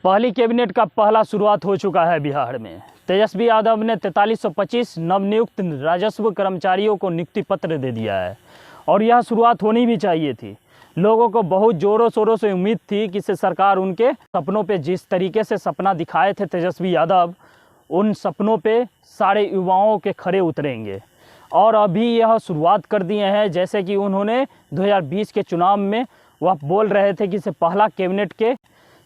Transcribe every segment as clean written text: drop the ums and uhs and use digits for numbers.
पहली कैबिनेट का पहला शुरुआत हो चुका है बिहार में। तेजस्वी यादव ने 4325 नवनियुक्त राजस्व कर्मचारियों को नियुक्ति पत्र दे दिया है और यह शुरुआत होनी भी चाहिए थी। लोगों को बहुत ज़ोरों शोरों से उम्मीद थी कि इससे सरकार उनके सपनों पे जिस तरीके से सपना दिखाए थे तेजस्वी यादव, उन सपनों पे सारे युवाओं के खरे उतरेंगे। और अभी यह शुरुआत कर दिए हैं, जैसे कि उन्होंने 2020 के चुनाव में वह बोल रहे थे कि इससे पहला कैबिनेट के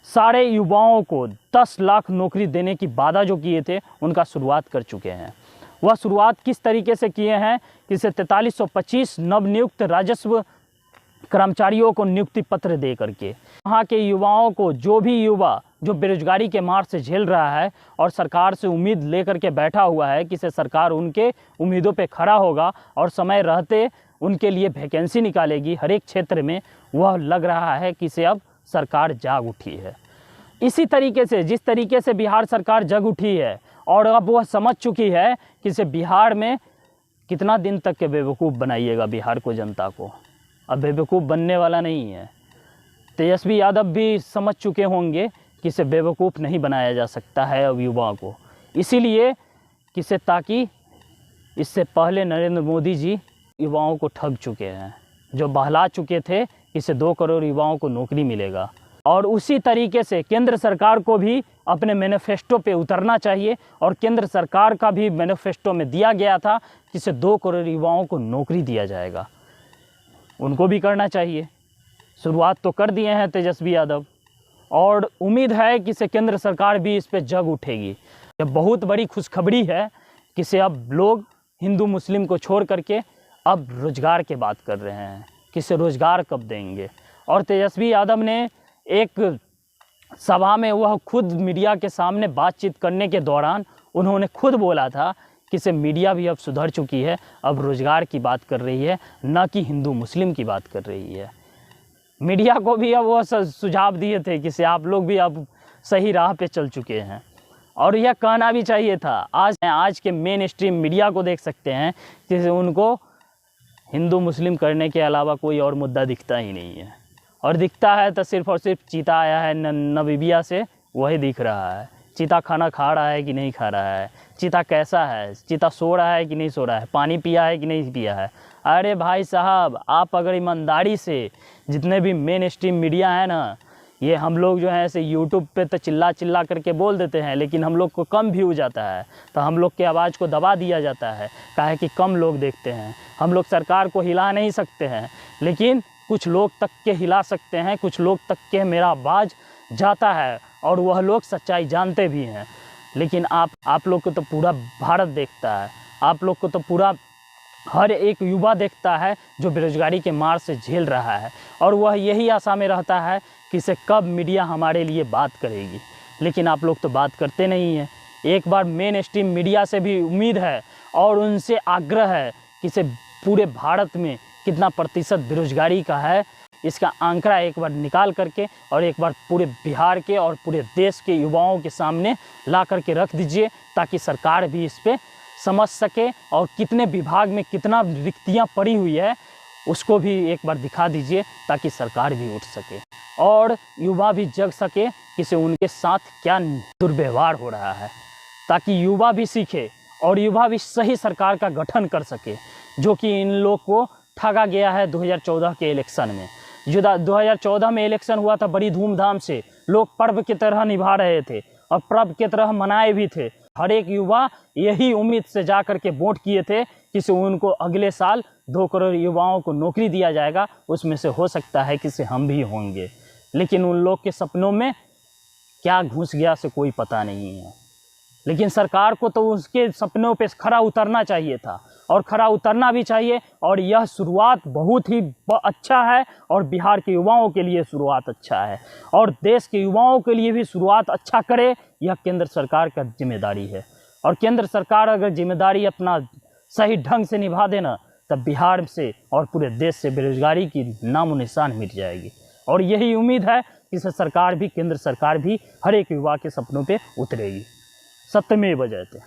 सारे युवाओं को 10 लाख नौकरी देने की वादा जो किए थे उनका शुरुआत कर चुके हैं। वह शुरुआत किस तरीके से किए हैं कि इसे 4325 नवनियुक्त राजस्व कर्मचारियों को नियुक्ति पत्र दे करके वहाँ के युवाओं को, जो भी युवा जो बेरोजगारी के मार से झेल रहा है और सरकार से उम्मीद लेकर के बैठा हुआ है कि इसे सरकार उनके उम्मीदों पे खड़ा होगा और समय रहते उनके लिए वैकेंसी निकालेगी हर एक क्षेत्र में, वह लग रहा है कि इसे अब सरकार जाग उठी है। इसी तरीके से जिस तरीके से बिहार सरकार जग उठी है और अब वह समझ चुकी है कि इसे बिहार में कितना दिन तक के बेवकूफ़ बनाइएगा बिहार को, जनता को अब बेवकूफ़ बनने वाला नहीं है। तेजस्वी यादव भी समझ चुके होंगे कि इसे बेवकूफ़ नहीं बनाया जा सकता है अब युवाओं को, इसीलिए किसे ताकि इससे पहले नरेंद्र मोदी जी युवाओं को ठग चुके हैं, जो बहला चुके थे कि इससे 2 करोड़ युवाओं को नौकरी मिलेगा। और उसी तरीके से केंद्र सरकार को भी अपने मैनिफेस्टो पे उतरना चाहिए और केंद्र सरकार का भी मैनिफेस्टो में दिया गया था कि इससे 2 करोड़ युवाओं को नौकरी दिया जाएगा, उनको भी करना चाहिए। शुरुआत तो कर दिए हैं तेजस्वी यादव और उम्मीद है कि इसे केंद्र सरकार भी इस पे जग उठेगी। यह बहुत बड़ी खुशखबरी है कि इसे अब लोग हिंदू मुस्लिम को छोड़ करके अब रोज़गार की बात कर रहे हैं कि इसे रोज़गार कब देंगे। और तेजस्वी यादव ने एक सभा में वह खुद मीडिया के सामने बातचीत करने के दौरान उन्होंने खुद बोला था कि इसे मीडिया भी अब सुधर चुकी है, अब रोज़गार की बात कर रही है, न कि हिंदू मुस्लिम की बात कर रही है। मीडिया को भी अब वह सुझाव दिए थे कि आप लोग भी अब सही राह पे चल चुके हैं और यह कहना भी चाहिए था। आज के मेन स्ट्रीम मीडिया को देख सकते हैं कि उनको हिंदू मुस्लिम करने के अलावा कोई और मुद्दा दिखता ही नहीं है, और दिखता है तो सिर्फ और सिर्फ चीता आया है नबीबिया से वही दिख रहा है। चीता खाना खा रहा है कि नहीं खा रहा है, चीता कैसा है, चीता सो रहा है कि नहीं सो रहा है, पानी पिया है कि नहीं पिया है। अरे भाई साहब, आप अगर ईमानदारी से, जितने भी मेन स्ट्रीम मीडिया है ना, ये हम लोग जो है ऐसे यूट्यूब पे तो चिल्ला करके बोल देते हैं, लेकिन हम लोग को कम व्यू जाता है तो हम लोग के आवाज़ को दबा दिया जाता है, काहे कि कम लोग देखते हैं। हम लोग सरकार को हिला नहीं सकते हैं, लेकिन कुछ लोग तक के हिला सकते हैं, कुछ लोग तक के मेरा आवाज़ जाता है और वह लोग सच्चाई जानते भी हैं। लेकिन आप लोग को तो पूरा भारत देखता है, आप लोग को तो पूरा हर एक युवा देखता है जो बेरोजगारी के मार से झेल रहा है, और वह यही आशा में रहता है कि इसे कब मीडिया हमारे लिए बात करेगी। लेकिन आप लोग तो बात करते नहीं हैं। एक बार मेन स्ट्रीम मीडिया से भी उम्मीद है और उनसे आग्रह है कि इसे पूरे भारत में कितना प्रतिशत बेरोजगारी का है, इसका आंकड़ा एक बार निकाल करके और एक बार पूरे बिहार के और पूरे देश के युवाओं के सामने ला करके रख दीजिए, ताकि सरकार भी इस पे समझ सके और कितने विभाग में कितना रिक्तियां पड़ी हुई है उसको भी एक बार दिखा दीजिए, ताकि सरकार भी उठ सके और युवा भी जग सके कि से उनके साथ क्या दुर्व्यवहार हो रहा है, ताकि युवा भी सीखे और युवा भी सही सरकार का गठन कर सके, जो कि इन लोग को ठगा गया है 2014 के इलेक्शन में। जो 2014 में इलेक्शन हुआ था बड़ी धूमधाम से, लोग पर्व की तरह निभा रहे थे और पर्व की तरह मनाए भी थे। हर एक युवा यही उम्मीद से जा कर के वोट किए थे कि से उनको अगले साल 2 करोड़ युवाओं को नौकरी दिया जाएगा, उसमें से हो सकता है कि से हम भी होंगे। लेकिन उन लोग के सपनों में क्या घुस गया से कोई पता नहीं है। लेकिन सरकार को तो उसके सपनों पे खरा उतरना चाहिए था और खरा उतरना भी चाहिए, और यह शुरुआत बहुत ही अच्छा है और बिहार के युवाओं के लिए शुरुआत अच्छा है और देश के युवाओं के लिए भी शुरुआत अच्छा करे, यह केंद्र सरकार का जिम्मेदारी है। और केंद्र सरकार अगर जिम्मेदारी अपना सही ढंग से निभा देना, तब बिहार से और पूरे देश से बेरोजगारी की नामो निशान मिट जाएगी। और यही उम्मीद है कि सरकार भी, केंद्र सरकार भी हर एक युवा के सपनों पे उतरेगी। सत्यमेव जयते।